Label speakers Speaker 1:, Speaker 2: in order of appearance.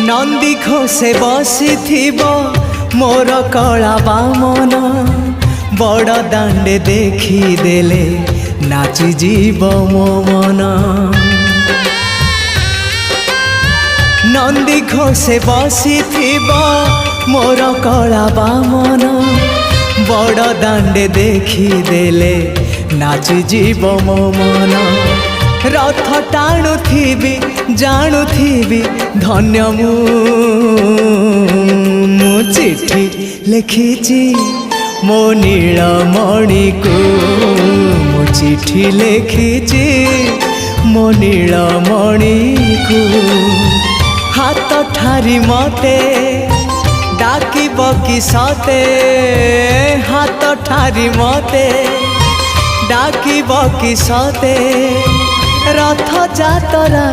Speaker 1: नंदी घोषे बसी मोर कला बामन बड़ दांडे देखीदेले नाची जीव मो मन। नंदी घोषे बसी मोर कला बामन बड़ दांडे देखीदेले नाची जीव मो मन। रथ टाणुथिबी जाणुथिबी धन्य मु चिट्ठी लिखिची मो नीलमणि को मु चिट्ठी लिखिची मो नीलमणि को। हाथ ठारी मते डाकिब कि सते हाथ ठारी मते डाकिब कि सते रथ जातरा